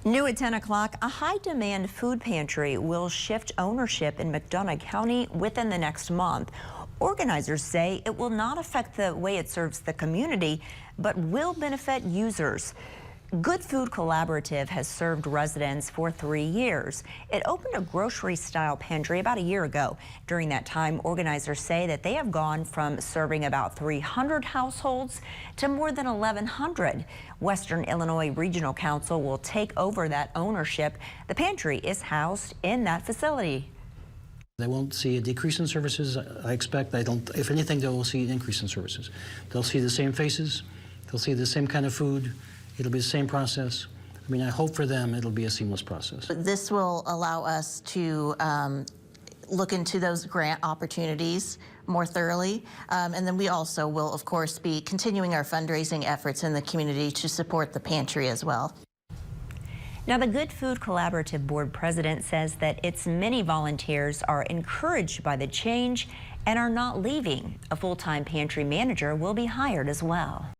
New at 10 o'clock, a high-demand food pantry will shift ownership in McDonough County within the next month. Organizers say it will not affect the way it serves the community, but will benefit users. Good Food Collaborative has served residents for 3 years. It opened a grocery-style pantry about a year ago. During that time, organizers say that they have gone from serving about 300 households to more than 1,100. Western Illinois Regional Council will take over that ownership. The pantry is housed in that facility. They won't see a decrease in services, I expect. If anything, they will see an increase in services. They'll see the same faces. They'll see the same kind of food. It'll be the same process. I mean, I hope for them it'll be a seamless process. This will allow us to look into those grant opportunities more thoroughly. And then we also will, of course, be continuing our fundraising efforts in the community to support the pantry as well. Now, the Good Food Collaborative Board President says that its many volunteers are encouraged by the change and are not leaving. A full-time pantry manager will be hired as well.